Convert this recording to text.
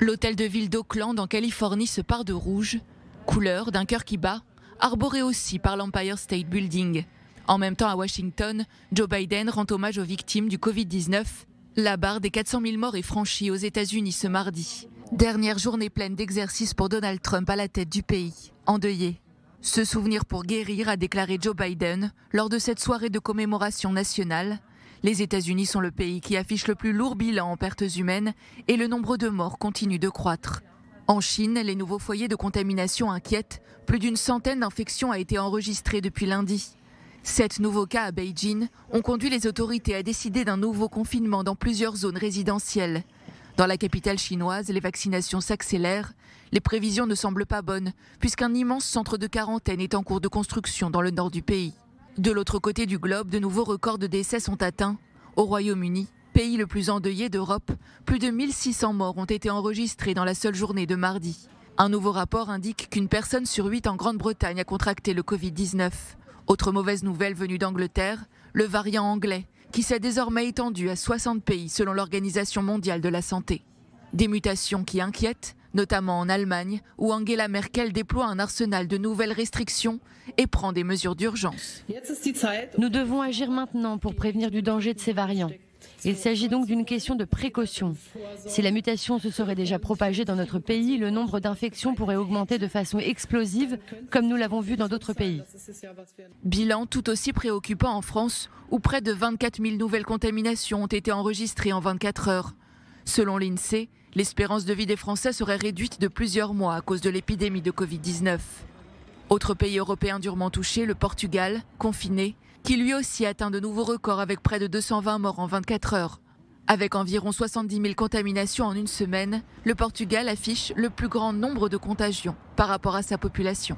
L'hôtel de ville d'Oakland en Californie se pare de rouge, couleur d'un cœur qui bat, arboré aussi par l'Empire State Building. En même temps à Washington, Joe Biden rend hommage aux victimes du Covid-19. La barre des 400 000 morts est franchie aux États-Unis ce mardi. Dernière journée pleine d'exercice pour Donald Trump à la tête du pays, endeuillé. Se souvenir pour guérir, a déclaré Joe Biden lors de cette soirée de commémoration nationale. Les États-Unis sont le pays qui affiche le plus lourd bilan en pertes humaines et le nombre de morts continue de croître. En Chine, les nouveaux foyers de contamination inquiètent. Plus d'une centaine d'infections a été enregistrées depuis lundi. 7 nouveaux cas à Beijing ont conduit les autorités à décider d'un nouveau confinement dans plusieurs zones résidentielles. Dans la capitale chinoise, les vaccinations s'accélèrent. Les prévisions ne semblent pas bonnes, puisqu'un immense centre de quarantaine est en cours de construction dans le nord du pays. De l'autre côté du globe, de nouveaux records de décès sont atteints. Au Royaume-Uni, pays le plus endeuillé d'Europe, plus de 1600 morts ont été enregistrés dans la seule journée de mardi. Un nouveau rapport indique qu'une personne sur 8 en Grande-Bretagne a contracté le Covid-19. Autre mauvaise nouvelle venue d'Angleterre, le variant anglais, qui s'est désormais étendu à 60 pays selon l'Organisation mondiale de la santé. Des mutations qui inquiètent, notamment en Allemagne, où Angela Merkel déploie un arsenal de nouvelles restrictions et prend des mesures d'urgence. Nous devons agir maintenant pour prévenir du danger de ces variants. Il s'agit donc d'une question de précaution. Si la mutation se serait déjà propagée dans notre pays, le nombre d'infections pourrait augmenter de façon explosive, comme nous l'avons vu dans d'autres pays. Bilan tout aussi préoccupant en France, où près de 24 000 nouvelles contaminations ont été enregistrées en 24 heures. Selon l'INSEE, l'espérance de vie des Français serait réduite de plusieurs mois à cause de l'épidémie de Covid-19. Autre pays européen durement touché, le Portugal, confiné, qui lui aussi atteint de nouveaux records avec près de 220 morts en 24 heures. Avec environ 70 000 contaminations en une semaine, le Portugal affiche le plus grand nombre de contagions par rapport à sa population.